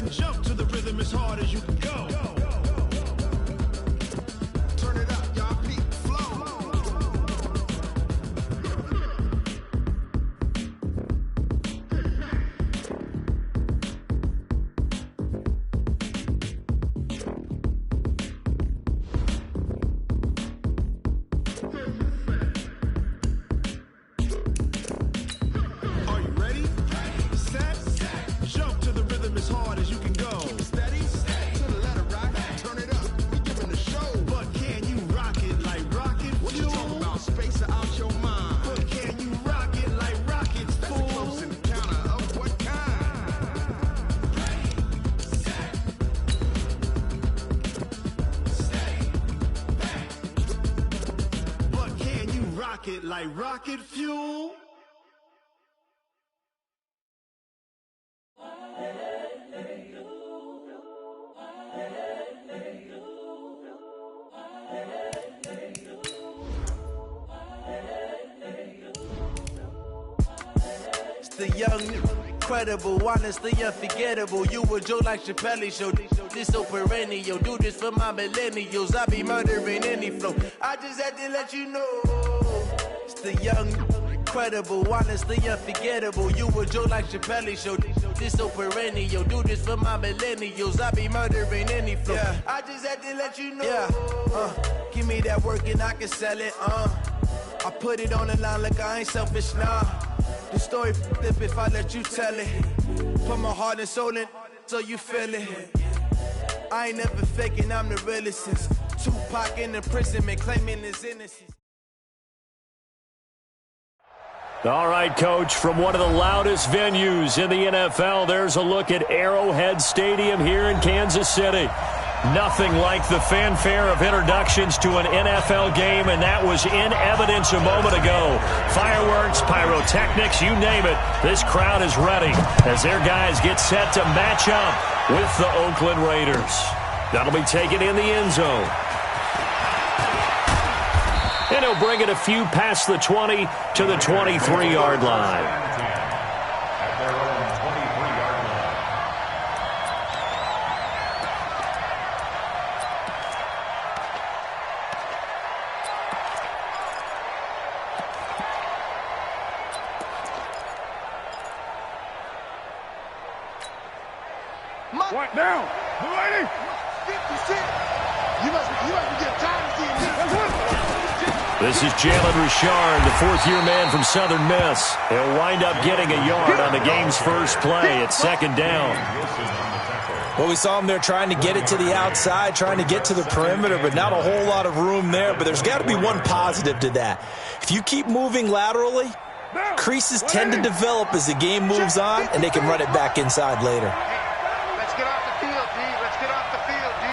Then jump to the rhythm as hard as you can go. Turn it up, y'all. Peak flow. Are you ready? Set. Jump to the rhythm as hard as you can go. Steady. To the letter, right? Turn it up. We giving the show. But can you rock it like rocket fuel? What you talking about? Space out your mind. But can you rock it like rockets, fool? That's a close encounter of what kind? Ready, set, stay back. But can you rock it like rocket fuel? It's the young, incredible, honestly unforgettable. You a Joe like Chappelle show. This so perennial. Do this for my millennials. I be murdering any flow. I just had to let you know. It's the young, incredible, honestly unforgettable. You a Joe like Chappelle show. This so perennial. Do this for my millennials. I be murdering any flow. Yeah. I just had to let you know. Yeah. Give me that work and I can sell it. I put it on the line like I ain't selfish, nah. The story flip if I let you tell it. Put my heart and soul in so you feel it. I ain't never faking, I'm the realest since Tupac in imprisonment claiming his innocence. All right, Coach, from one of the loudest venues in the NFL, there's a look at Arrowhead Stadium here in Kansas City. Nothing like the fanfare of introductions to an NFL game, and that was in evidence a moment ago. Fireworks, pyrotechnics, you name it. This crowd is ready as their guys get set to match up with the Oakland Raiders. That'll be taken in the end zone. And he'll bring it a few past the 20 to the 23-yard line. What now? Lady! You must be getting tired of seeing this. This is Jalen Richard, the fourth-year man from Southern Miss. He'll wind up getting a yard on the game's first play at second down. Well, we saw him there trying to get it to the outside, trying to get to the perimeter, but not a whole lot of room there. But there's got to be one positive to that. If you keep moving laterally, creases tend to develop as the game moves on, and they can run it back inside later. Let's get off the field, D. Let's get off the field, D.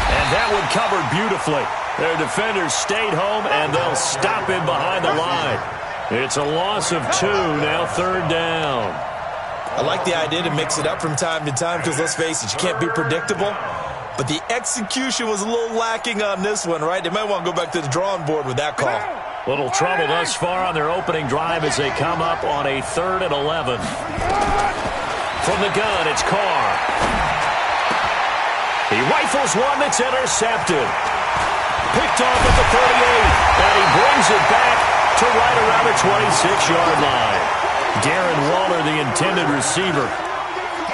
And that one covered beautifully. Their defenders stayed home, and they'll stop him behind the line. It's a loss of 2, now third down. I like the idea to mix it up from time to time because, let's face it, you can't be predictable. But the execution was a little lacking on this one, right? They might want to go back to the drawing board with that call. Little trouble thus far on their opening drive as they come up on a 3rd and 11. From the gun, it's Carr. He rifles one that's intercepted. Picked off at the 38, and he brings it back to right around the 26-yard line. Darren Waller, the intended receiver.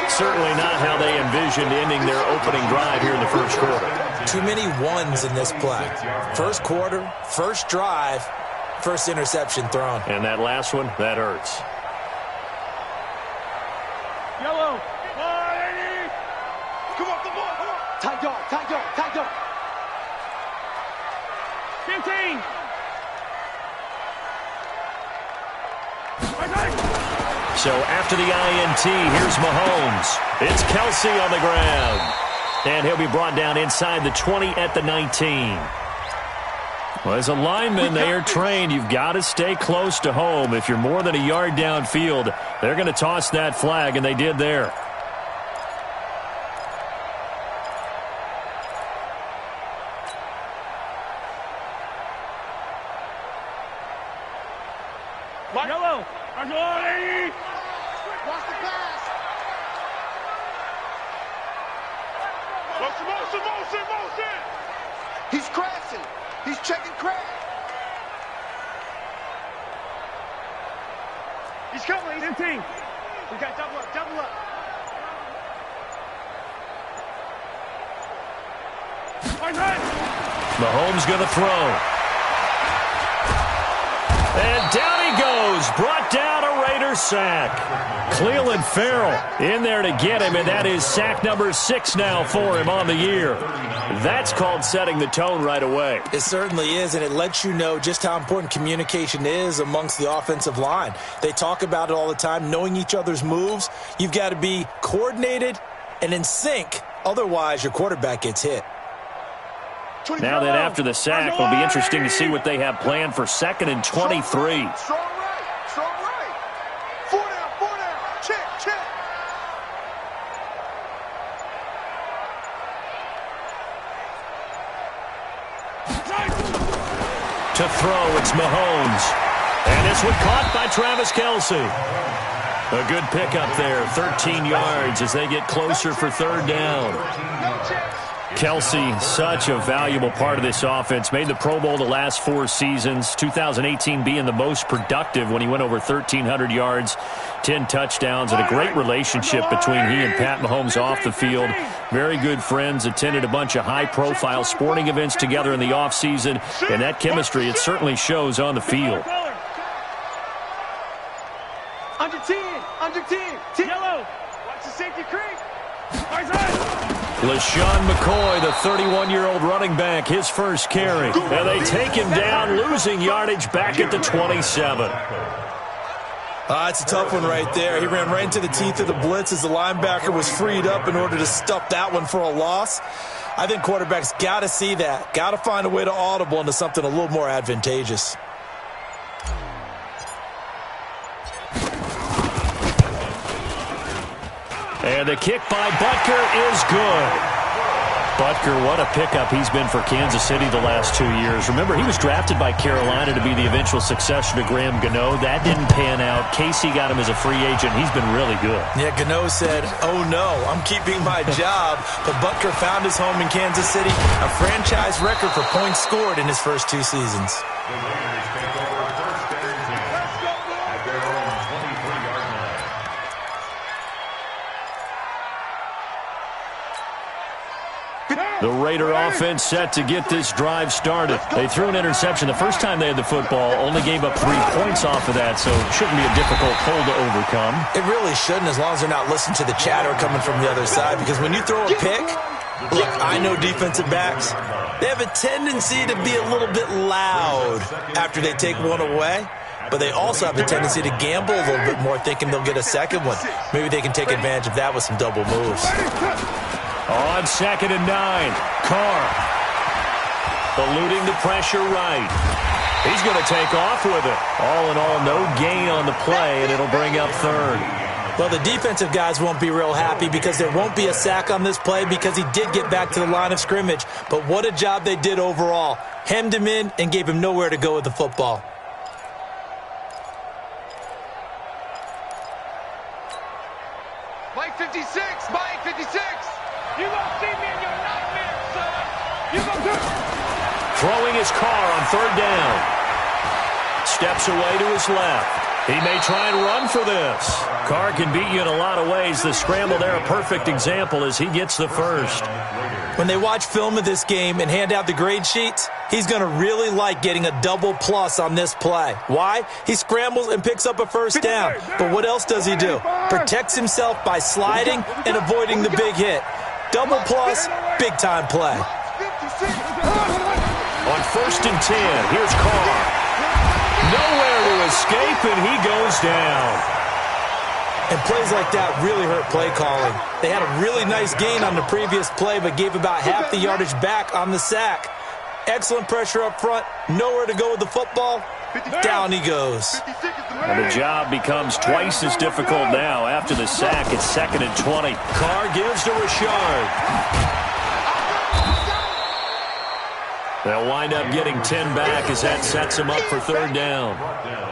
Certainly not how they envisioned ending their opening drive here in the first quarter. Too many ones in this play. First quarter, first drive, first interception thrown. And that last one, that hurts. Yellow. Come on, come on, come on. Tight dog, tight dog, tight dog. 15. So after the INT, here's Mahomes. It's Kelsey on the ground. And he'll be brought down inside the 20 at the 19. Well, as a lineman, they are trained. You've got to stay close to home. If you're more than a yard downfield, they're going to toss that flag, and they did there. Yellow. Watch the pass. Motion. He's crashing. He's checking crash. He's coming. He's 15. We got double up. Mahomes going to throw. And down he goes. Brought down a Raider sack. Clelin Ferrell in there to get him, and that is sack number 6 now for him on the year. That's called setting the tone right away. It certainly is, and it lets you know just how important communication is amongst the offensive line. They talk about it all the time, knowing each other's moves. You've got to be coordinated and in sync. Otherwise, your quarterback gets hit. Now then, after the sack, it'll be interesting to see what they have planned for 2nd and 23. Strong right. 4 down. Check. To throw, it's Mahomes. And this one caught by Travis Kelce. A good pickup there, 13 yards as they get closer for 3rd down. Kelce, such a valuable part of this offense. Made the Pro Bowl the last 4 seasons. 2018 being the most productive when he went over 1,300 yards, 10 touchdowns, and a great relationship between he and Pat Mahomes off the field. Very good friends, attended a bunch of high-profile sporting events together in the offseason, and that chemistry, it certainly shows on the field. Under 10. Yellow. Watch the safety creep. LaShawn McCoy, the 31-year-old running back, his first carry. And they take him down, losing yardage back at the 27. It's a tough one right there. He ran right into the teeth of the blitz as the linebacker was freed up in order to stuff that one for a loss. I think quarterbacks got to see that. Got to find a way to audible into something a little more advantageous. And the kick by Butker is good. Butker, what a pickup he's been for Kansas City the last 2 years. Remember, he was drafted by Carolina to be the eventual successor to Graham Gano. That didn't pan out. Casey got him as a free agent. He's been really good. Yeah, Gano said, oh no, I'm keeping my job. But Butker found his home in Kansas City, a franchise record for points scored in his first 2 seasons. The Raider offense set to get this drive started. They threw an interception the first time they had the football, only gave up 3 points off of that, so it shouldn't be a difficult hole to overcome. It really shouldn't, as long as they're not listening to the chatter coming from the other side, because when you throw a pick, look, I know defensive backs, they have a tendency to be a little bit loud after they take one away. But they also have a tendency to gamble a little bit more, thinking they'll get a second one. Maybe they can take advantage of that with some double moves. On 2nd and 9, Carr eluding the pressure right. He's going to take off with it. All in all, no gain on the play, and it'll bring up 3rd. Well, the defensive guys won't be real happy because there won't be a sack on this play because he did get back to the line of scrimmage. But what a job they did overall. Hemmed him in and gave him nowhere to go with the football. Mike 56. You gonna see me in your nightmares, son. You gonna do it. Throwing his Carr on 3rd down. Steps away to his left. He may try and run for this. Carr can beat you in a lot of ways. The scramble there, a perfect example as he gets the first. When they watch film of this game and hand out the grade sheets, he's going to really like getting a double plus on this play. Why? He scrambles and picks up a first down. But what else does he do? Protects himself by sliding and avoiding the big hit. Double plus, big-time play. On 1st and 10, here's Carr. Nowhere to escape, and he goes down. And plays like that really hurt play calling. They had a really nice gain on the previous play, but gave about half the yardage back on the sack. Excellent pressure up front. Nowhere to go with the football. Down he goes. And the job becomes twice as difficult now. After the sack, it's 2nd and 20. Carr gives to Richard. They'll wind up getting 10 back as that sets them up for third down.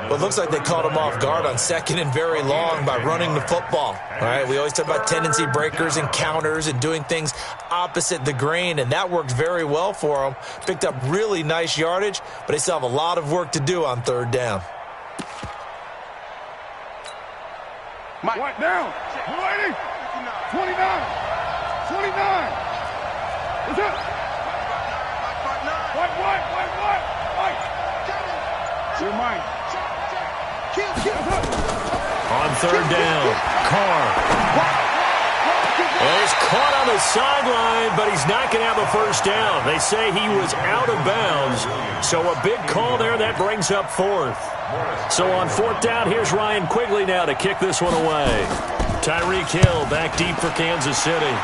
Well, it looks like they caught him off guard on second and very long by running the football. All right, we always talk about tendency breakers and counters and doing things opposite the grain, and that worked very well for them. Picked up really nice yardage, but they still have a lot of work to do on third down. Mike, down. 180. 29. 29. What's up? White. You're mine. On third down, Carr. Well, he's caught on the sideline, but he's not going to have a first down. They say he was out of bounds, so a big call there. That brings up fourth. So on fourth down, here's Ryan Quigley now to kick this one away. Tyreek Hill back deep for Kansas City.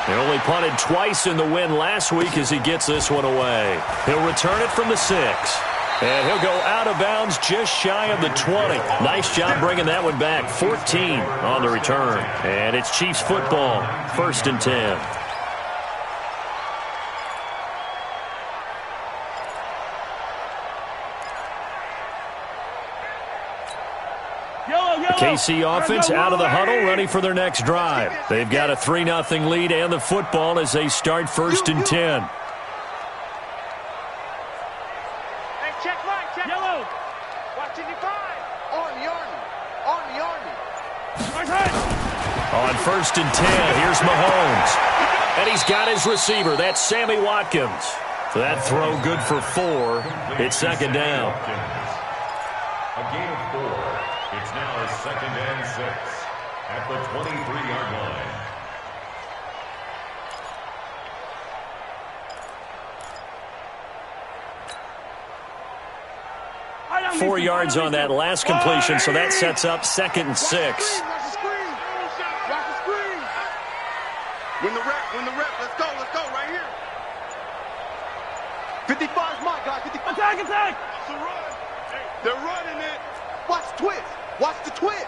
They only punted twice in the win last week as he gets this one away. He'll return it from the 6. And he'll go out of bounds just shy of the 20. Nice job bringing that one back. 14 on the return. And it's Chiefs football. 1st and 10. KC offense out of the huddle, ready for their next drive. They've got a 3-0 lead and the football as they start 1st and 10. Hey, check right, check. Yellow. Watch it, Army. On 1st and 10, here's Mahomes. And he's got his receiver. That's Sammy Watkins. So that throw good for 4. It's second down. A gain of 4. It's now 2nd and 6 at the 23-yard line. 4 yards on that last completion, so that sets up 2nd and 6. Watch the screen. Win the rep. Let's go right here. 55's my guy. 55. Attack. It's a run. They're running it. Watch the twist.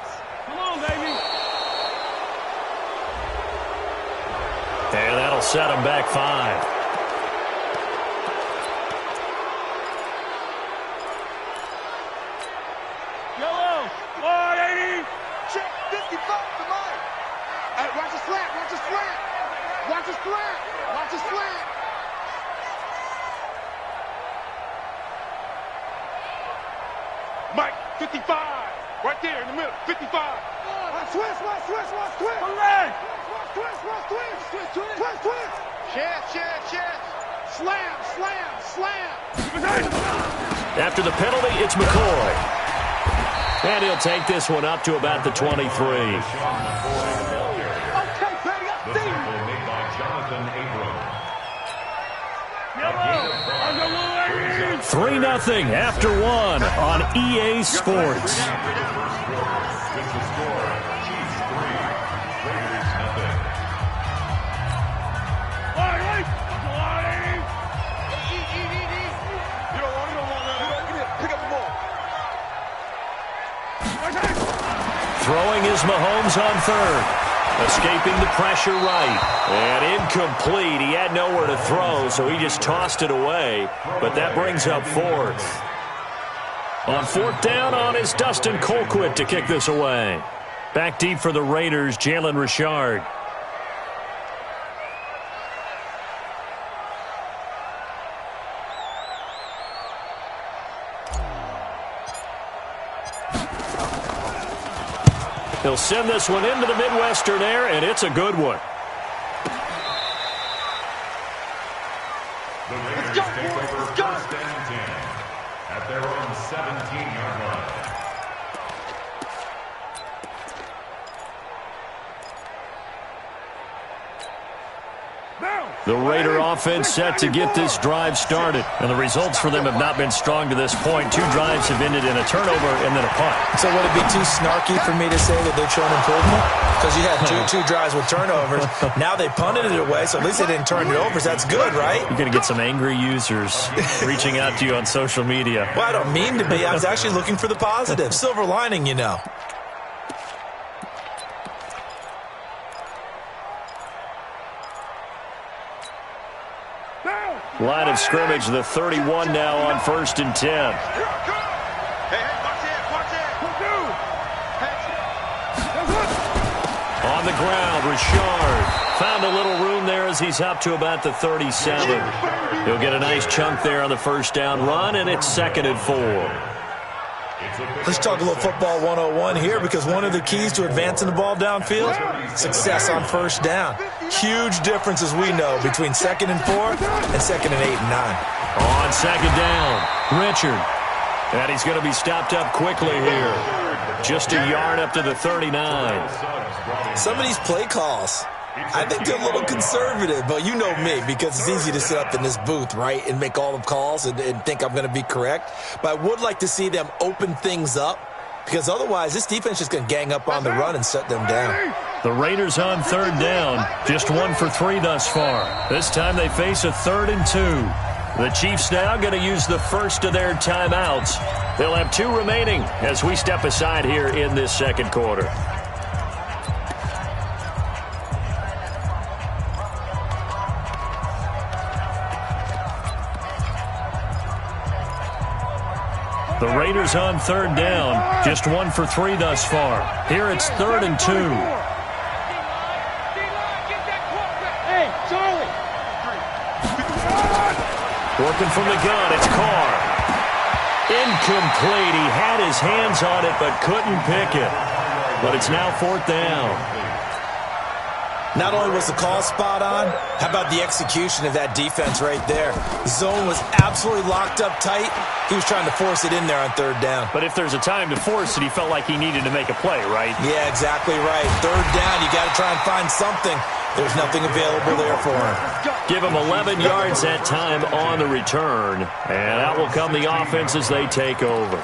Come on, baby. And that'll set him back 5. Yellow. 180. Check 55 to mine. Hey, watch the slant. Mike, 55. Right there in the middle. 55. Watch twist. Come back. Twist. Chest. Slam. After the penalty, it's McCoy. And he'll take this one up to about the 23. Okay, baby, I The see you. tackle made by Jonathan Abram. 3-0 after 1 on EA Sports. With the score, Chiefs 3, Raiders 0. You don't want it. Give me it. Pick up the ball. Throwing is Mahomes on third. Escaping the pressure right. And incomplete. He had nowhere to throw, so he just tossed it away. But that brings up 4th. On 4th down on is Dustin Colquitt to kick this away. Back deep for the Raiders, Jalen Richard. He'll send this one into the Midwestern air, and it's a good one. The Raiders take over 1st and 10 at their own 17-yard line. The Raider offense set to get this drive started. And the results for them have not been strong to this point. 2 drives have ended in a turnover and then a punt. So would it be too snarky for me to say that they've shown improvement? Because you had two drives with turnovers. Now they punted it away, so at least they didn't turn it over. So that's good, right? You're going to get some angry users reaching out to you on social media. Well, I don't mean to be. I was actually looking for the positive. Silver lining, you know. Line of scrimmage, the 31 now on 1st and 10. Hey, watch it. On the ground, Richard found a little room there as he's up to about the 37. He'll get a nice chunk there on the first down run, and it's 2nd and 4. Let's talk a little football 101 here, because one of the keys to advancing the ball downfield, success on first down. Huge difference, as we know, between 2nd and 4 and 2nd and 8 and 9. On 2nd down, Richard. And he's going to be stopped up quickly here. Just a yard up to the 39. Some of these play calls, I think they're a little conservative, but you know me, because it's easy to sit up in this booth, right, and make all the calls and think I'm going to be correct. But I would like to see them open things up, because otherwise this defense is just going to gang up on the run and shut them down. The Raiders on 3rd down, just 1 for 3 thus far. This time they face a 3rd and 2. The Chiefs now going to use the first of their timeouts. They'll have 2 remaining as we step aside here in this 2nd quarter. The Raiders on 3rd down, just 1 for 3 thus far. Here it's 3rd and 2. Hey, Charlie! Working from the gun, it's Carr. Incomplete. He had his hands on it but couldn't pick it. But it's now 4th down. Not only was the call spot on, how about the execution of that defense right there? The zone was absolutely locked up tight. He was trying to force it in there on 3rd down. But if there's a time to force it, he felt like he needed to make a play, right? Yeah, exactly right. 3rd down, you got to try and find something. There's nothing available there for him. Give him 11 yards that time on the return. And out will come the offense as they take over.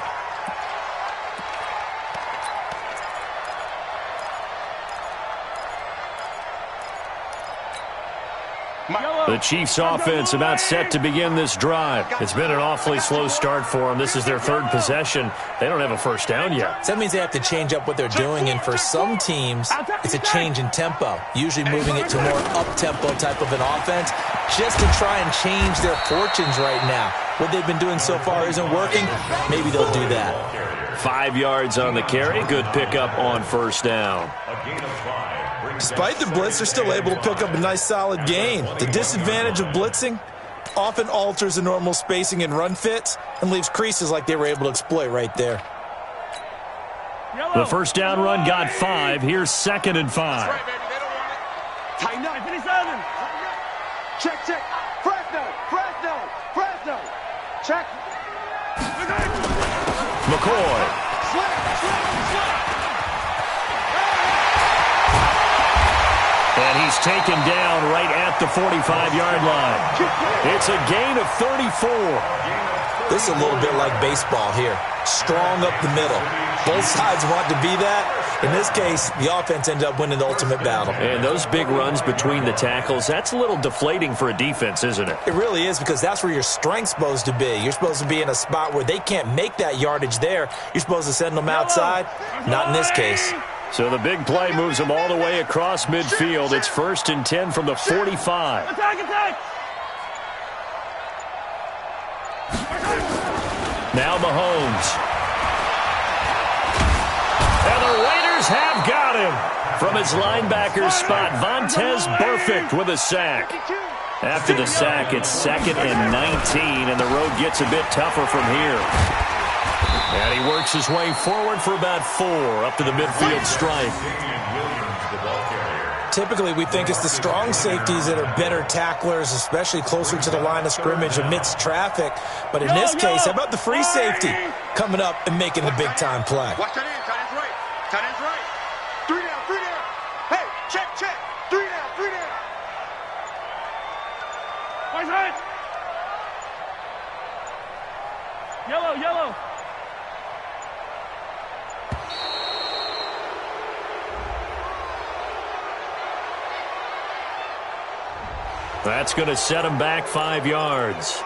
The Chiefs offense about set to begin this drive. It's been an awfully slow start for them. This is their 3rd possession. They don't have a first down yet. So that means they have to change up what they're doing, and for some teams, it's a change in tempo, usually moving it to more up-tempo type of an offense, just to try and change their fortunes right now. What they've been doing so far isn't working. Maybe they'll do that. 5 yards on the carry. Good pickup on first down. Despite the blitz, they're still able to pick up a nice solid gain. The disadvantage of blitzing often alters the normal spacing and run fits and leaves creases like they were able to exploit right there. The first down run got 5. Here's 2nd and 5. Right, baby. They don't want it. Tighten up. Check. Fresno. Check. McCoy. And he's taken down right at the 45-yard line. It's a gain of 34. This is a little bit like baseball here. Strong up the middle. Both sides want to be that. In this case, the offense ended up winning the ultimate battle. And those big runs between the tackles, that's a little deflating for a defense, isn't it? It really is, because that's where your strength's supposed to be. You're supposed to be in a spot where they can't make that yardage there. You're supposed to send them outside. Not in this case. So the big play moves them all the way across midfield. It's 1st and 10 from the 45. Attack! Now Mahomes. And the Raiders have got him. From his linebacker spot, Vontaze Burfict with a sack. After the sack, it's 2nd and 19, and the road gets a bit tougher from here. And he works his way forward for about 4 up to the midfield stripe. Typically, we think it's the strong safeties that are better tacklers, especially closer to the line of scrimmage amidst traffic. But in this case, how about the free safety coming up and making the big-time play? Watch that in. Tight end's right. 3 down. Hey, check. 3 down. Watch right. Yellow. That's going to set him back 5 yards.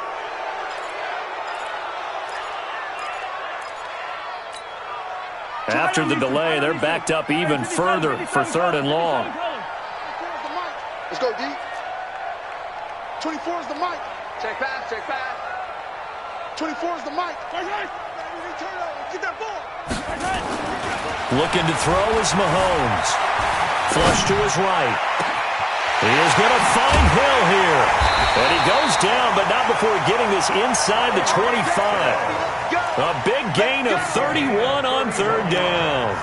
After the delay, they're backed up even further for 3rd and long. Let's go, D. 24 is the mic. Check pass, check pass. 24 is the mic. Turn over, get that ball. Looking to throw is Mahomes. Flush to his right. He is going to find Hill here. And he goes down, but not before getting this inside the 25. A big gain of 31 on third down.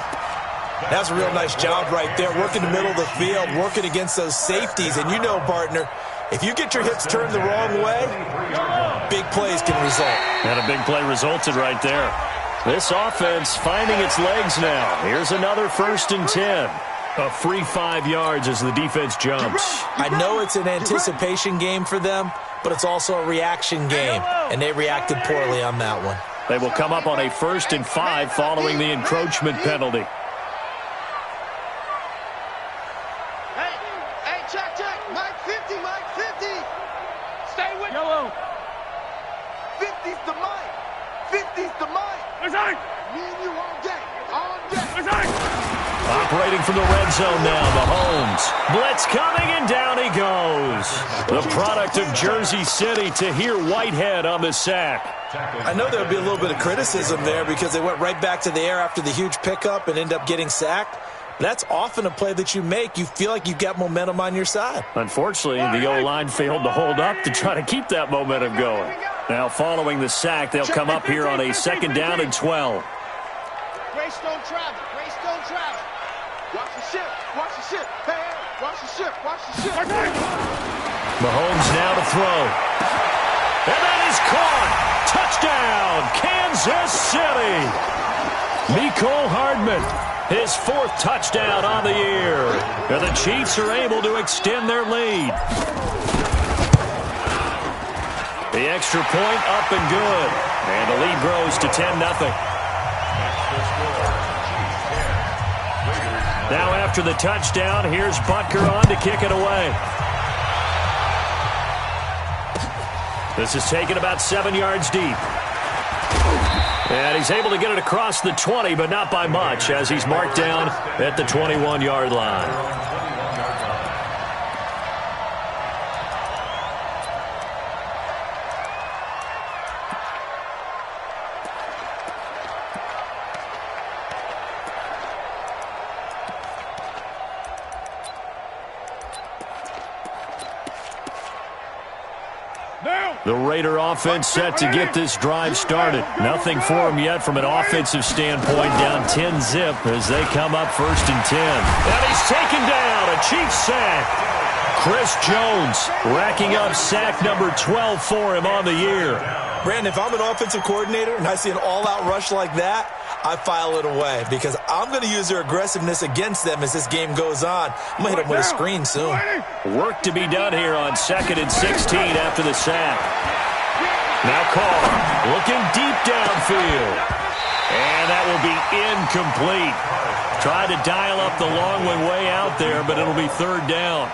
That's a real nice job right there, working the middle of the field, working against those safeties. And you know, partner, if you get your hips turned the wrong way, big plays can result. And a big play resulted right there. This offense finding its legs now. Here's another 1st and 10. A free 5 yards as the defense jumps. I know it's an anticipation game for them, but it's also a reaction game, and they reacted poorly on that one. They will come up on a 1st and 5 following the encroachment penalty. Hey, check. Mike 50, Mike 50. Stay with Yellow. 50's the Mike. 50's the Mike. Me and you all day. Operating from the red zone now, Mahomes. Blitz coming, and down he goes. The product of Jersey City, Tahir Whitehead on the sack. I know there would be a little bit of criticism there because they went right back to the air after the huge pickup and end up getting sacked. That's often a play that you make. You feel like you've got momentum on your side. Unfortunately, the O-line failed to hold up to try to keep that momentum going. Now, following the sack, they'll come up here on a 2nd down and 12. Greystone travel. Watch the ship. Hey, watch the ship. Mahomes now to throw. And that is caught. Touchdown, Kansas City. Mecole Hardman, his 4th touchdown on the year. And the Chiefs are able to extend their lead. The extra point up and good. And the lead grows to 10-0. Now after the touchdown, here's Butker on to kick it away. This is taken about 7 yards deep. And he's able to get it across the 20, but not by much, as he's marked down at the 21-yard line. The Raider offense set to get this drive started. Nothing for them yet from an offensive standpoint, down 10-0 as they come up 1st and 10. And he's taken down, a Chiefs sack. Chris Jones racking up sack number 12 for him on the year. Brandon, if I'm an offensive coordinator and I see an all-out rush like that, I file it away because I'm going to use their aggressiveness against them as this game goes on. I'm going to hit them with a screen soon. Work to be done here on 2nd and 16 after the sack. Now Carr looking deep downfield. And that will be incomplete. Tried to dial up the long one way out there, but it'll be 3rd down.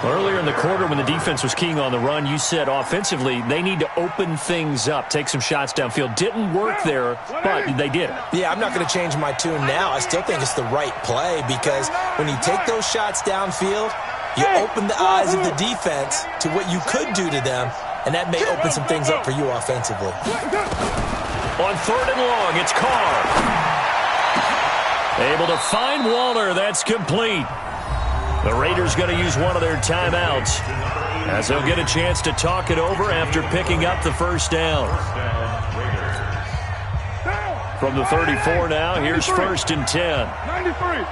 Earlier in the quarter when the defense was keying on the run, you said offensively they need to open things up, take some shots downfield. Didn't work there, but they did it. Yeah, I'm not going to change my tune now. I still think it's the right play because when you take those shots downfield, you open the eyes of the defense to what you could do to them, and that may open some things up for you offensively. On 3rd and long, it's Carr. Able to find Waller. That's complete. The Raiders going to use one of their timeouts as they'll get a chance to talk it over after picking up the 1st down. From the 34 now, here's 1st and 10. 93.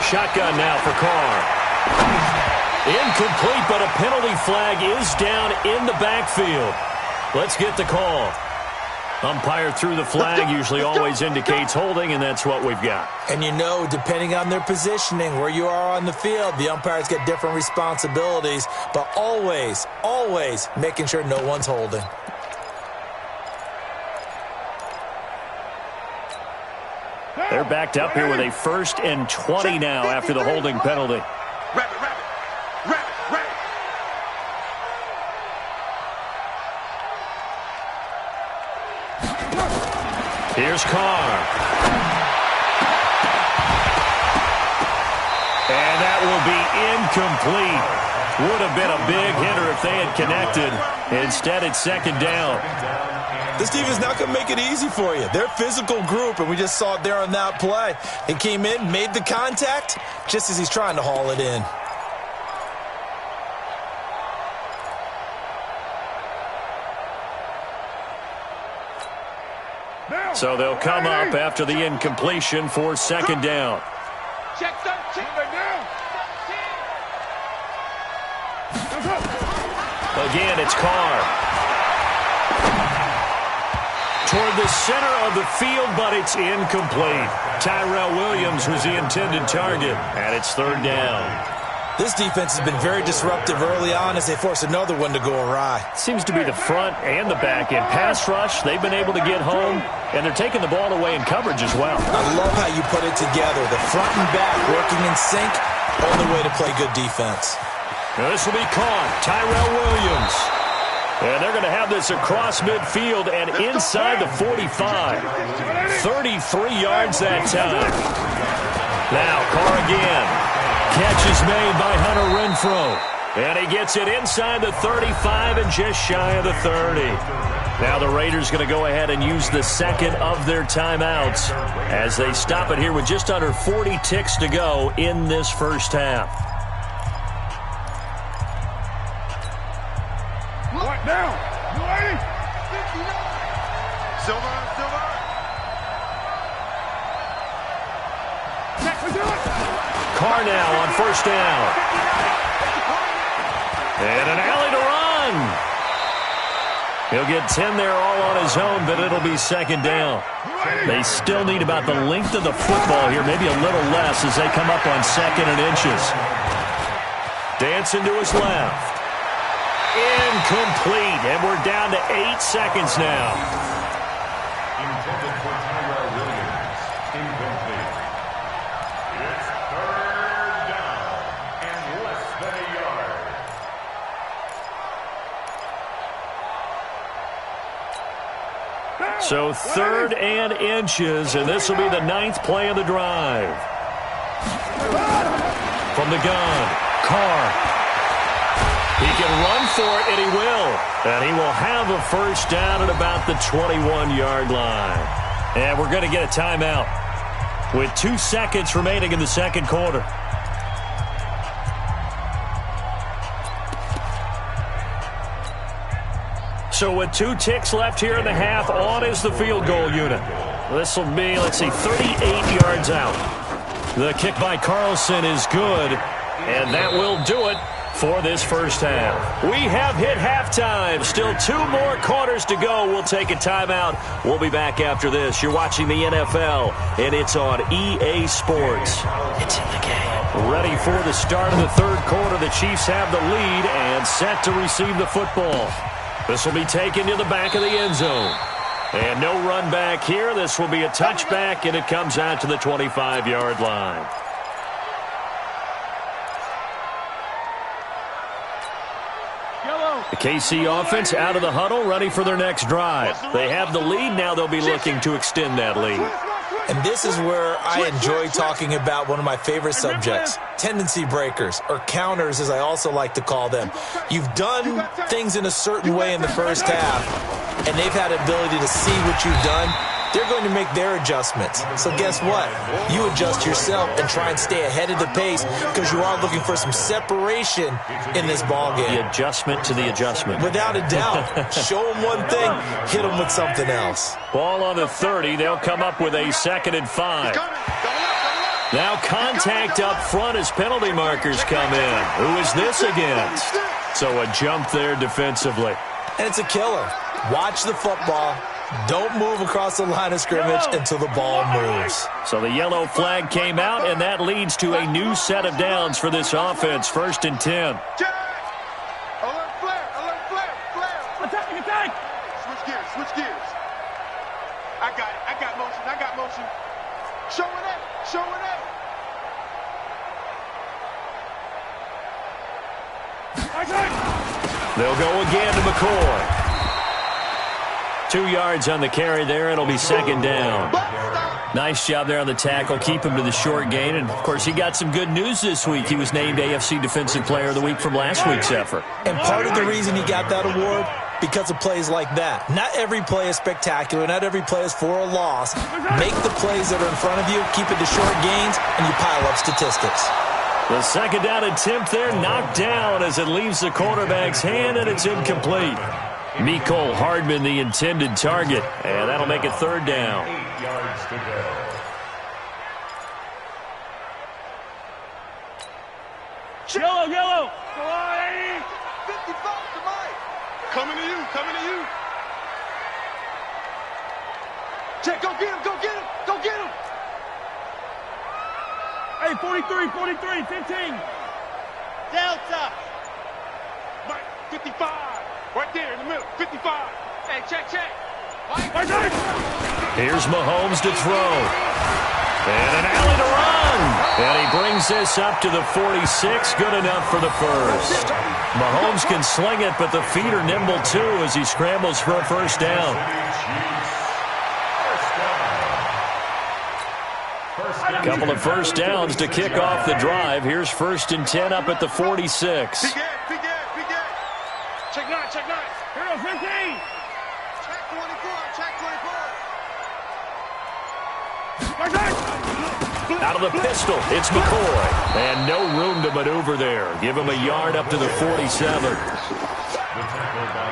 Shotgun now for Carr. Incomplete, but a penalty flag is down in the backfield. Let's get the call. Umpire threw the flag, usually always indicates holding, and that's what we've got. And you know, depending on their positioning, where you are on the field, the umpires get different responsibilities, but always, always making sure no one's holding. They're backed up here with a 1st and 20 now after the holding penalty. Here's Carr. And that will be incomplete. Would have been a big hitter if they had connected. Instead, it's second down. This defense is not going to make it easy for you. They're a physical group, and we just saw it there on that play. He came in, made the contact, just as he's trying to haul it in. So they'll come up after the incompletion for second down. Check 13. Again, it's Carr. Toward the center of the field, but it's incomplete. Tyrell Williams was the intended target, and it's third down. This defense has been very disruptive early on as they force another one to go awry. Seems to be the front and the back end. Pass rush, they've been able to get home, and they're taking the ball away in coverage as well. I love how you put it together. The front and back working in sync, only way to play good defense. Now this will be caught. Tyrell Williams. And they're going to have this across midfield and inside the 45. 33 yards that time. Now Carr again. Catch is made by Hunter Renfrow. And he gets it inside the 35 and just shy of the 30. Now the Raiders going to go ahead and use the second of their timeouts as they stop it here with just under 40 ticks to go in this first half. What now? You ready? Silver. Carr now on first down. And an alley to run. He'll get 10 there all on his own, but it'll be second down. They still need about the length of the football here, maybe a little less as they come up on second and inches. Dancing to his left. Incomplete, and we're down to 8 seconds now. Intended for Tyrell Williams. Incomplete. It's third down and less than a yard. So third and inches, and this will be the 9th play of the drive. From the gun, Carr. He can run for it, and he will. And he will have a first down at about the 21-yard line. And we're going to get a timeout with 2 seconds remaining in the second quarter. So with 2 ticks left here in the half, on is the field goal unit. This will be, 38 yards out. The kick by Carlson is good, and that will do it for this first half. We have hit halftime. Still 2 more quarters to go. We'll take a timeout. We'll be back after this. You're watching the NFL, and it's on EA Sports. It's in the game. Ready for the start of the third quarter. The Chiefs have the lead and set to receive the football. This will be taken to the back of the end zone. And no run back here. This will be a touchback, and it comes out to the 25-yard line. The KC offense out of the huddle, ready for their next drive. They have the lead. Now they'll be looking to extend that lead. And this is where I enjoy talking about one of my favorite subjects, tendency breakers, or counters as I also like to call them. You've done things in a certain way in the first half, and they've had the ability to see what you've done. They're going to make their adjustments. So guess what? You adjust yourself and try and stay ahead of the pace because you are looking for some separation in this ballgame. The adjustment to the adjustment. Without a doubt. Show them one thing, hit them with something else. Ball on the 30. They'll come up with a 2nd and 5. Now contact up front as penalty markers come in. Who is this against? So a jump there defensively. And it's a killer. Watch the football. Don't move across the line of scrimmage until the ball moves. So the yellow flag came out, and that leads to a new set of downs for this offense. 1st and 10. Alert flare. Attack. Switch gears. I got motion. Show it up. They'll go again to McCoy. 2 yards on the carry there. It'll be 2nd down. Nice job there on the tackle. Keep him to the short gain. And, of course, he got some good news this week. He was named AFC Defensive Player of the Week from last week's effort. And part of the reason he got that award, because of plays like that. Not every play is spectacular. Not every play is for a loss. Make the plays that are in front of you, keep it to short gains, and you pile up statistics. The second down attempt there knocked down as it leaves the quarterback's hand, and it's incomplete. Mecole Hardman, the intended target, and that'll make it third down. 8 yards to go. Yellow, yellow. 55 to Mike. Coming to you, coming to you. Check, go get him, go get him, go get him. Hey, 43, 43, 15. Delta. Mike, 55. Right there in the middle, 55. Hey, check, check. Mike. Here's Mahomes to throw. And an alley to run. And he brings this up to the 46. Good enough for the first. Mahomes can sling it, but the feet are nimble too as he scrambles for a first down. Couple of first downs to kick off the drive. Here's 1st and 10 up at the 46. Big gap. Check 9, check 9. Here goes 15. Check 24, check 24. Out of the pistol, it's McCoy. And no room to maneuver there. Give him a yard up to the 47.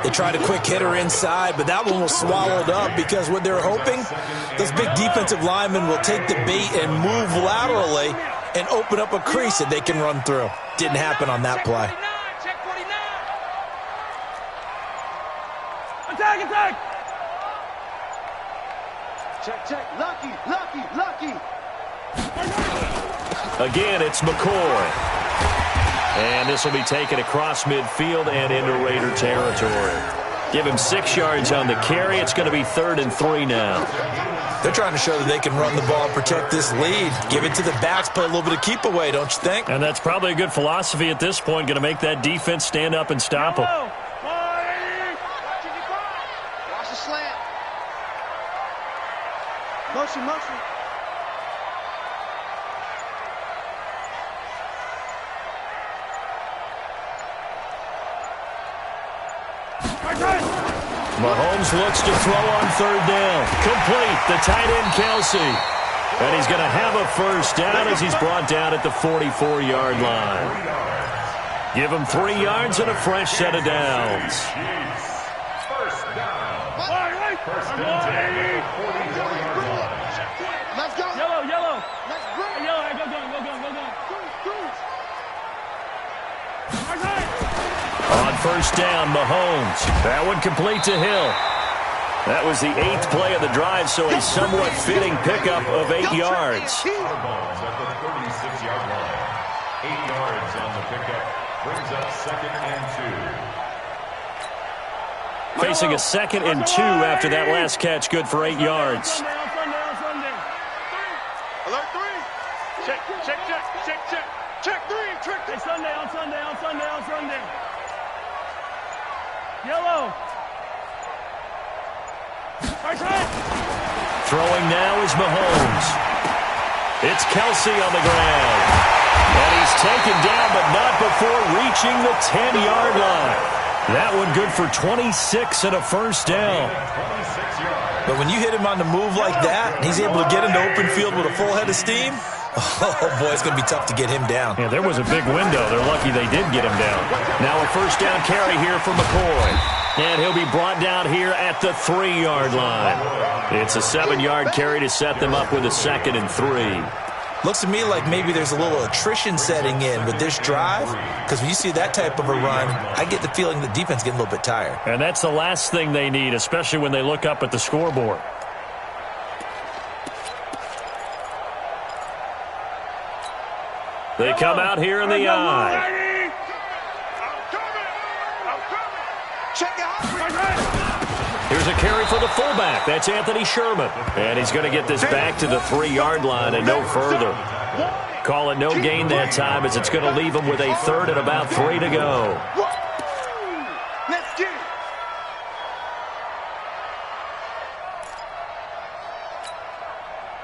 They tried a quick hitter inside, but that one was swallowed up because what they're hoping, those big defensive linemen will take the bait and move laterally and open up a crease that they can run through. Didn't happen on that play. Check 49. Attack. Check. Lucky. Again, it's McCoy. And this will be taken across midfield and into Raider territory. Give him 6 yards on the carry. It's going to be 3rd and 3 now. They're trying to show that they can run the ball and protect this lead. Give it to the backs, play a little bit of keep away, don't you think? And that's probably a good philosophy at this point. Going to make that defense stand up and stop them. Watch the slant. Motion. Mahomes looks to throw on 3rd down. Complete. The tight end, Kelsey. And he's going to have a first down as he's brought down at the 44-yard line. Give him 3 yards and a fresh set of downs. First down. First and 10. 44-yard line. Let's go. Yellow. Let's go. Hey, yellow, hey, go gun. On first down, Mahomes. That one complete to Hill. That was the 8th play of the drive, so a somewhat fitting pickup of 8 yards. Out of bounds at the 36-yard line. 8 yards on the pickup. Brings up 2nd and 2. Facing a 2nd and 2 after that last catch, good for 8 yards. On Sunday. Alert 3. Check 3. Hey, on Sunday. Yellow. Throwing now is Mahomes. It's Kelsey on the ground. And he's taken down, but not before reaching the 10-yard line. That one good for 26 and a first down. But when you hit him on the move like that, and he's able to get into open field with a full head of steam, oh, boy, it's going to be tough to get him down. Yeah, there was a big window. They're lucky they did get him down. Now a first down carry here for McCoy. And he'll be brought down here at the 3-yard line. It's a 7-yard carry to set them up with a 2nd and 3. Looks to me like maybe there's a little attrition setting in with this drive, because when you see that type of a run, I get the feeling the defense getting a little bit tired. And that's the last thing they need, especially when they look up at the scoreboard. They come out here in the eye. Here's a carry for the fullback. That's Anthony Sherman. And he's going to get this back to the 3-yard line and no further. Call it no gain that time as it's going to leave him with a 3rd and about 3 to go. Let's get it.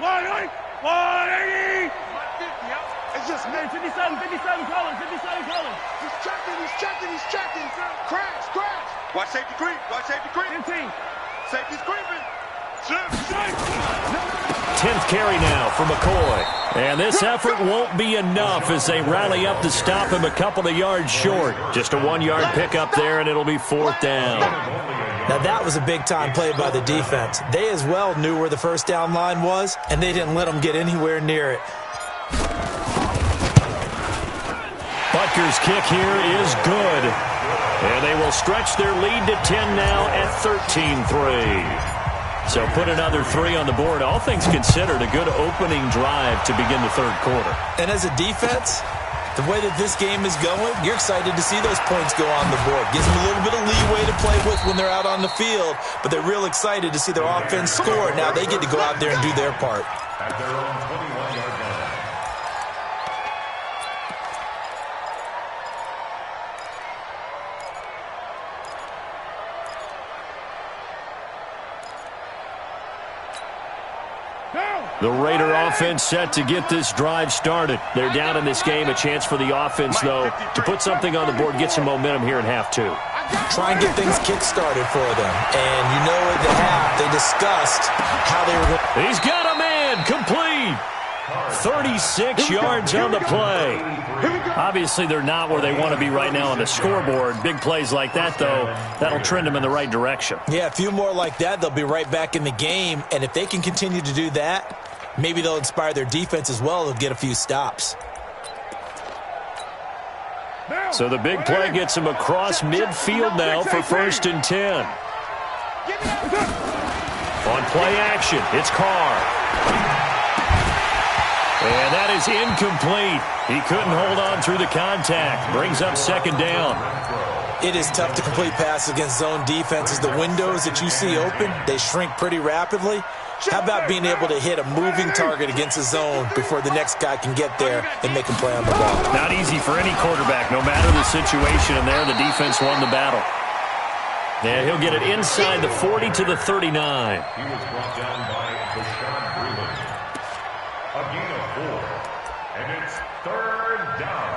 Line 180. It's just me. 57 colors. He's checking. Crash. Watch safety creep. 15. Safety's creeping. 10th carry now for McCoy. And this effort won't be enough as they rally up to stop him a couple of yards short. Just a 1-yard pickup there, and it'll be 4th down. Now that was a big-time play by the defense. They as well knew where the first down line was, and they didn't let them get anywhere near it. Butker's kick here is good. And they will stretch their lead to 10 now at 13-3. So put another 3 on the board. All things considered, a good opening drive to begin the third quarter. And as a defense, the way that this game is going, you're excited to see those points go on the board. Gives them a little bit of leeway to play with when they're out on the field, but they're real excited to see their offense score. Now they get to go out there and do their part. At their own 21-yard line. The Raider offense set to get this drive started. They're down in this game. A chance for the offense, though, to put something on the board, get some momentum here in half 2. Try and get things kick-started for them. And you know at the half, they discussed how they were going. He's got a man complete. 36 yards on the play. Obviously, they're not where they want to be right now on the scoreboard. Big plays like that, though, that'll trend them in the right direction. Yeah, a few more like that, they'll be right back in the game. And if they can continue to do that, maybe they'll inspire their defense as well. They'll get a few stops. So the big play gets him across midfield now for 1st and 10. On play action, it's Carr. And that is incomplete. He couldn't hold on through the contact. Brings up 2nd down. It is tough to complete passes against zone defenses. The windows that you see open, they shrink pretty rapidly. How about being able to hit a moving target against a zone before the next guy can get there and make a play on the ball? Not easy for any quarterback, no matter the situation. And there, the defense won the battle. And he'll get it inside the 40 to the 39. He was brought down by Bashaud Breeland. A gain of 4. And it's 3rd down.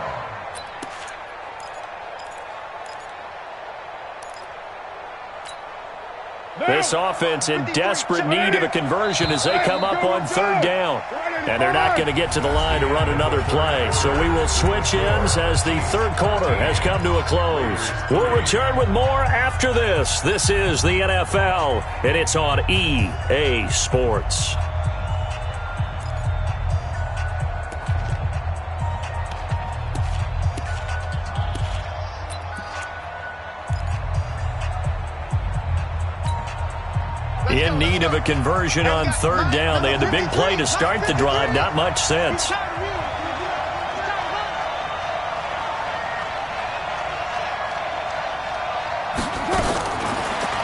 This offense in desperate need of a conversion as they come up on 3rd down. And they're not going to get to the line to run another play. So we will switch ends as the third quarter has come to a close. We'll return with more after this. This is the NFL, and it's on EA Sports. In need of a conversion on 3rd down. They had the big play to start the drive. Not much sense.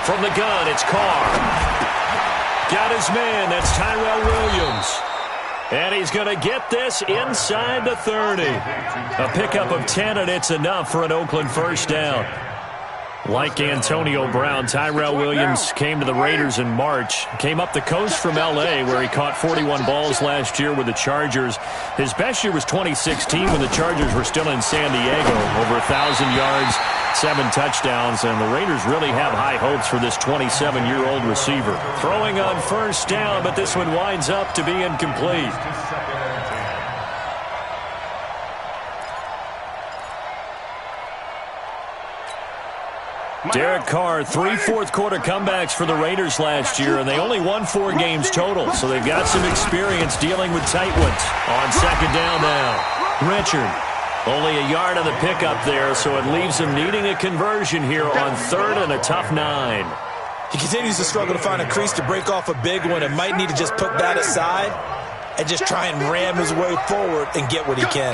From the gun, it's Carr. Got his man. That's Tyrell Williams. And he's going to get this inside the 30. A pickup of 10, and it's enough for an Oakland 1st down. Like Antonio Brown, Tyrell Williams came to the Raiders in March. Came up the coast from L.A., where he caught 41 balls last year with the Chargers. His best year was 2016 when the Chargers were still in San Diego. Over 1,000 yards, 7 touchdowns, and the Raiders really have high hopes for this 27-year-old receiver. Throwing on 1st down, but this one winds up to be incomplete. Derek Carr, 3 fourth-quarter comebacks for the Raiders last year, and they only won 4 games total, so they've got some experience dealing with tight ones. On 2nd down now, Richard. Only a yard on the pickup there, so it leaves him needing a conversion here on 3rd and a tough 9. He continues to struggle to find a crease to break off a big one and might need to just put that aside and just try and ram his way forward and get what he can.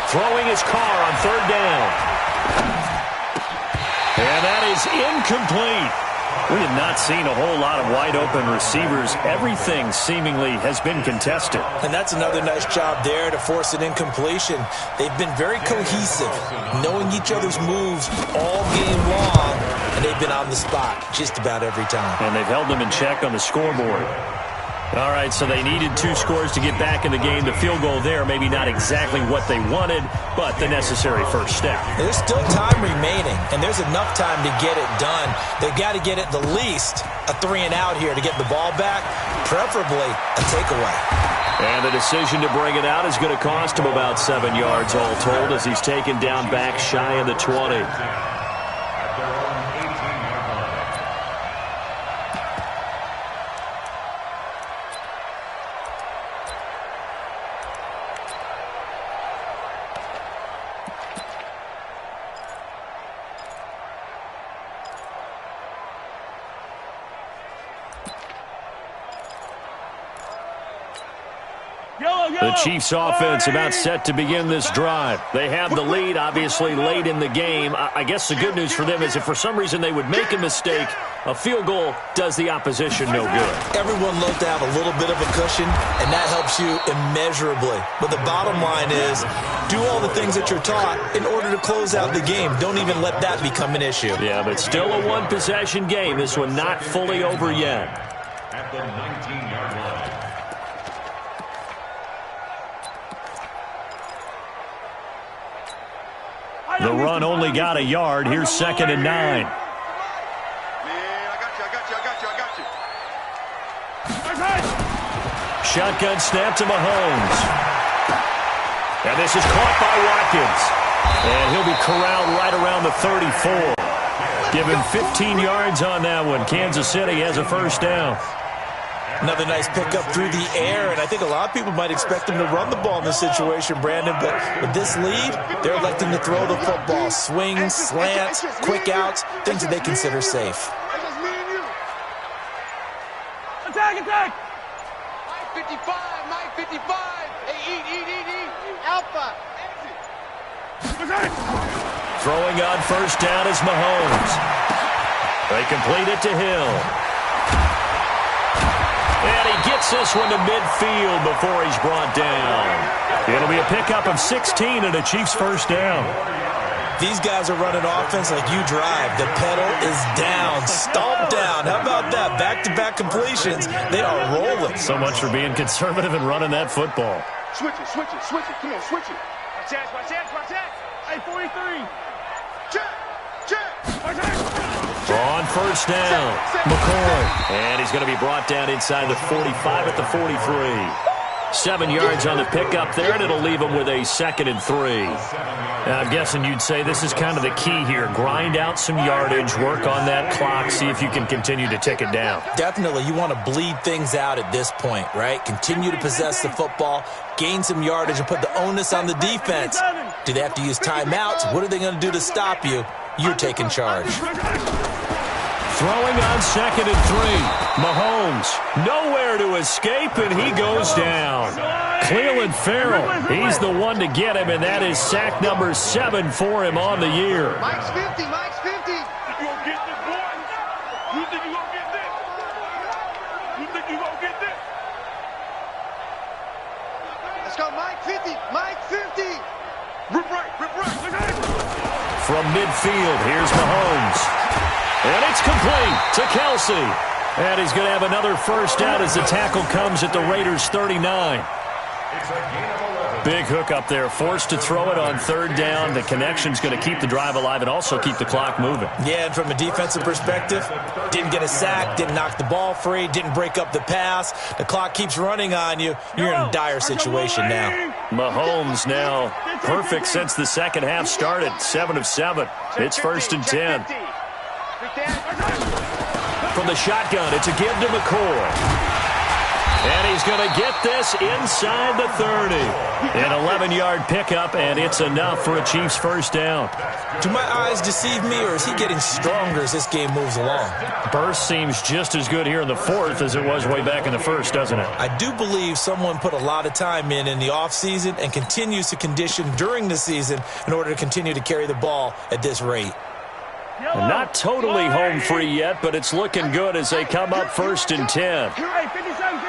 Throwing his Carr on 3rd down. And that is incomplete. We have not seen a whole lot of wide-open receivers. Everything seemingly has been contested. And that's another nice job there to force an incompletion. They've been very cohesive, knowing each other's moves all game long, and they've been on the spot just about every time. And they've held them in check on the scoreboard. All right, so they needed 2 scores to get back in the game. The field goal there, maybe not exactly what they wanted, but the necessary first step. There's still time remaining, and there's enough time to get it done. They've got to get at the least a 3-and-out here to get the ball back, preferably a takeaway. And the decision to bring it out is going to cost him about 7 yards all told as he's taken down back shy of the 20. The Chiefs offense about set to begin this drive. They have the lead, obviously, late in the game. I guess the good news for them is if for some reason they would make a mistake, a field goal does the opposition no good. Everyone loves to have a little bit of a cushion, and that helps you immeasurably. But the bottom line is, do all the things that you're taught in order to close out the game. Don't even let that become an issue. Yeah, but still a one-possession game. This one not fully over yet. At the 19-yard line. The run only got a yard. Here's 2nd and 9. Man, I got you. Shotgun snap to Mahomes. And this is caught by Watkins. And he'll be corralled right around the 34. Give him 15 yards on that one. Kansas City has a first down. Another nice pickup through the air, and I think a lot of people might expect them to run the ball in this situation, Brandon, but with this lead, they're electing to throw the football. Swings, slants, quick outs, things that they consider safe. Attack, attack! Mike 55, Mike 55. Hey, eat. Alpha. Throwing on first down is Mahomes. They complete it to Hill. And he gets this one to midfield before he's brought down. It'll be a pickup of 16 and a Chiefs first down. These guys are running offense like you drive. The pedal is down, stomped down. How about that? Back-to-back completions. They are rolling. So much for being conservative and running that football. Switch it. Come on, switch it. Watch that. Hey, 43. Check. On first down, McCoy. And he's going to be brought down inside the 45 at the 43. 7 yards on the pickup there, and it'll leave him with a 2nd and 3. Now, I'm guessing you'd say this is kind of the key here. Grind out some yardage, work on that clock, see if you can continue to tick it down. Definitely. You want to bleed things out at this point, right? Continue to possess the football, gain some yardage, and put the onus on the defense. Do they have to use timeouts? What are they going to do to stop you? You're taking charge. Throwing on 2nd and 3. Mahomes, nowhere to escape, and he goes down. Clelin Ferrell, he's the one to get him, and that is sack number 7 for him on the year. Mike's 50. You gonna get this, boy? You think you gonna get this? Let's go, Mike 50. Rip right. From midfield, here's Mahomes. And it's complete to Kelsey. And he's going to have another first down as the tackle comes at the Raiders' 39. Big hook up there, forced to throw it on 3rd down. The connection's going to keep the drive alive and also keep the clock moving. Yeah, and from a defensive perspective, didn't get a sack, didn't knock the ball free, didn't break up the pass. The clock keeps running on you. You're in a dire situation now. Mahomes now perfect since the second half started. 7 of 7. It's 1st and 10. From the shotgun, it's a give to McCoy. And he's going to get this inside the 30. An 11-yard pickup, and it's enough for a Chiefs first down. Do my eyes deceive me, or is he getting stronger as this game moves along? Burst seems just as good here in the 4th as it was way back in the 1st, doesn't it? I do believe someone put a lot of time in the offseason and continues to condition during the season in order to continue to carry the ball at this rate. Not totally home free yet, but it's looking good as they come up 1st and 10. Hey, 57.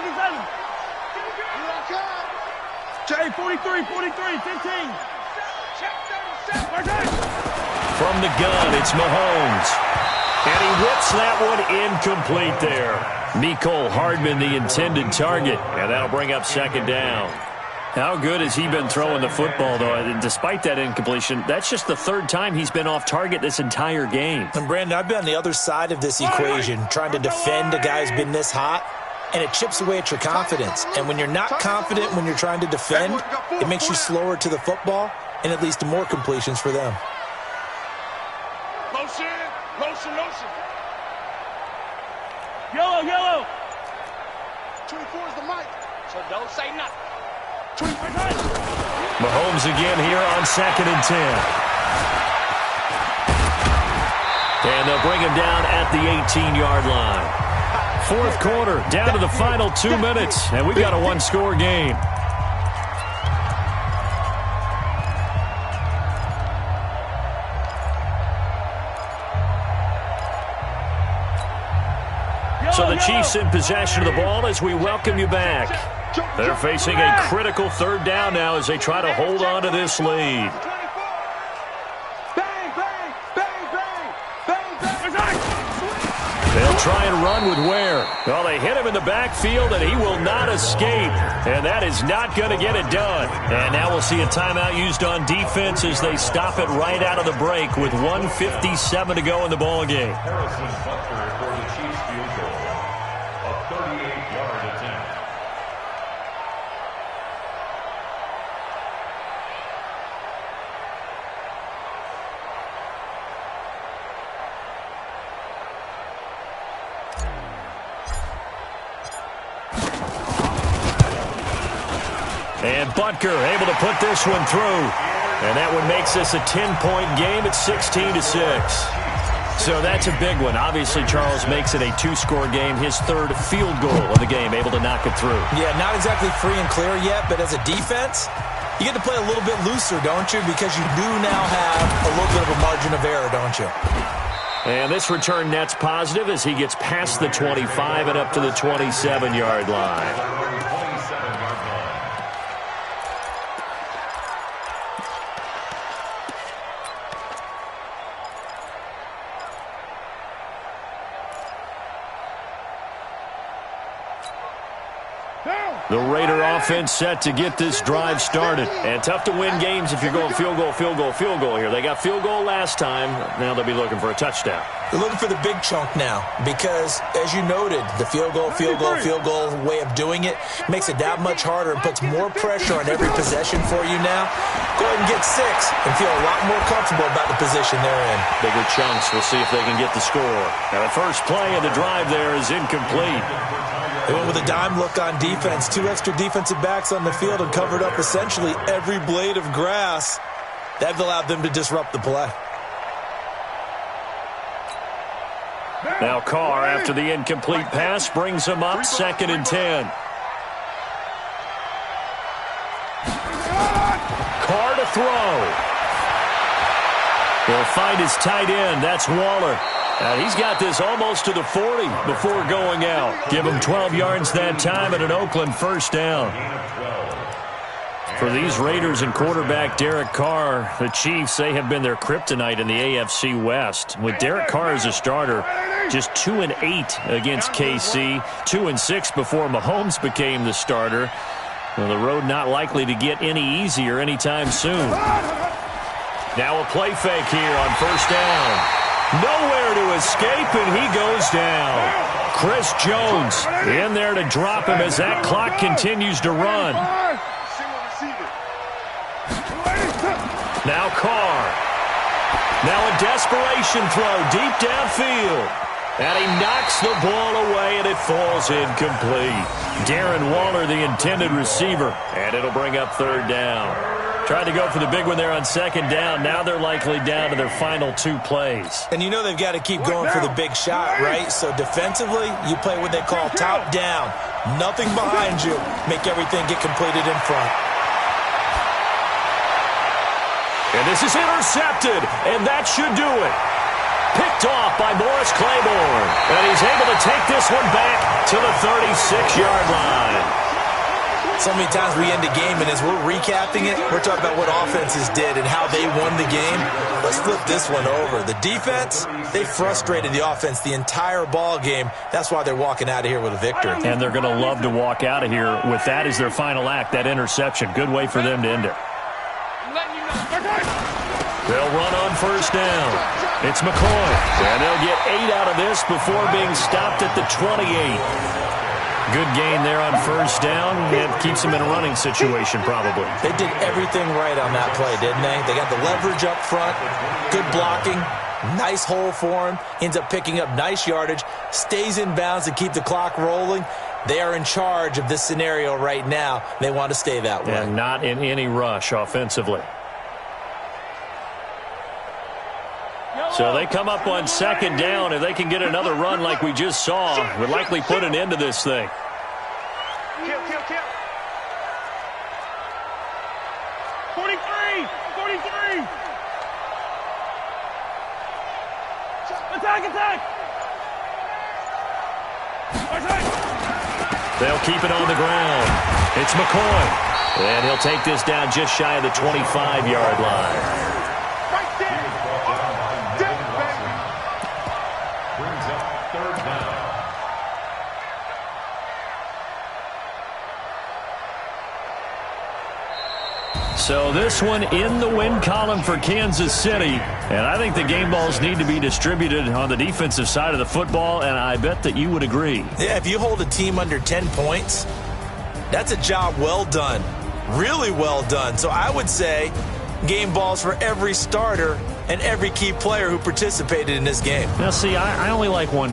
Hey, 43, 15. From the gun, it's Mahomes. And he whips that one incomplete there. Mecole Hardman, the intended target, and that'll bring up second down. How good has he been throwing the football, though? Despite that incompletion, that's just the third time he's been off target this entire game. And, Brandon, I've been on the other side of this equation, trying to defend a guy who's been this hot, and it chips away at your confidence. And when you're not confident when you're trying to defend, it makes you slower to the football, and it leads to more completions for them. Motion, motion, motion. Yellow, yellow. 24 is the mic. So don't say nothing. Mahomes again here on 2nd and 10. And they'll bring him down at the 18-yard line. Fourth quarter, down to the final 2 minutes, and we've got a one-score game. So the Chiefs in possession of the ball as we welcome you back. They're facing a critical third down now as they try to hold on to this lead. They'll try and run with Ware. Well, they hit him in the backfield, and he will not escape. And that is not going to get it done. And now we'll see a timeout used on defense as they stop it right out of the break with 1:57 to go in the ballgame. Harrison Butker for the Chiefs field goal. A 38-yard attempt. And Butker able to put this one through. And that one makes this a 10-point game at 16-6. So that's a big one. Obviously, Charles makes it a two-score game. His third field goal of the game, able to knock it through. Yeah, not exactly free and clear yet, but as a defense, you get to play a little bit looser, don't you? Because you do now have a little bit of a margin of error, don't you? And this return net's positive as he gets past the 25 and up to the 27-yard line. The Raider offense set to get this drive started. And tough to win games if you're going field goal, field goal, field goal here. They got field goal last time. Now they'll be looking for a touchdown. They're looking for the big chunk now because, as you noted, the field goal way of doing it makes it that much harder and puts more pressure on every possession for you now. Go ahead and get 6 and feel a lot more comfortable about the position they're in. Bigger chunks. We'll see if they can get the score. Now the first play of the drive there is incomplete. They went with a dime look on defense. 2 extra defensive backs on the field and covered up essentially every blade of grass. That allowed them to disrupt the play. Now Carr, after the incomplete pass, brings him up 2nd and 10. Carr to throw. He'll find his tight end. That's Waller. He's got this almost to the 40 before going out. Give him 12 yards that time and an Oakland first down. For these Raiders and quarterback Derek Carr, the Chiefs, they have been their kryptonite in the AFC West. With Derek Carr as a starter, just 2-8 against KC, 2-6 before Mahomes became the starter. Well, the road not likely to get any easier anytime soon. Now a play fake here on first down. Nowhere to escape, and he goes down. Chris Jones in there to drop him as that clock continues to run. Now Carr. Now a desperation throw deep downfield. And he knocks the ball away, and it falls incomplete. Darren Waller, the intended receiver, and it'll bring up third down. Tried to go for the big one there on second down. Now they're likely down to their final 2 plays. And you know they've got to keep going for the big shot, right? So defensively, you play what they call top down. Nothing behind you. Make everything get completed in front. And this is intercepted, and that should do it. Picked off by Morris Claiborne. And he's able to take this one back to the 36-yard line. So many times we end a game, and as we're recapping it, we're talking about what offenses did and how they won the game. Let's flip this one over. The defense, they frustrated the offense the entire ball game. That's why they're walking out of here with a victory. And they're going to love to walk out of here with that as their final act, that interception. Good way for them to end it. They'll run on first down. It's McCoy. And they'll get 8 out of this before being stopped at the 28. Good gain there on first down. It keeps them in a running situation probably. They did everything right on that play, didn't they? They got the leverage up front, good blocking, nice hole for him, ends up picking up nice yardage, stays in bounds to keep the clock rolling. They are in charge of this scenario right now. They want to stay that way. And not in any rush offensively. So they come up on second down. If they can get another run like we just saw, would likely put an end to this thing. Kill. 43. Attack. They'll keep it on the ground. It's McCoy. And he'll take this down just shy of the 25-yard line. So this one in the win column for Kansas City. And I think the game balls need to be distributed on the defensive side of the football, and I bet that you would agree. Yeah, if you hold a team under 10 points, that's a job well done. Really well done. So I would say game balls for every starter and every key player who participated in this game. Now, see, I only like one.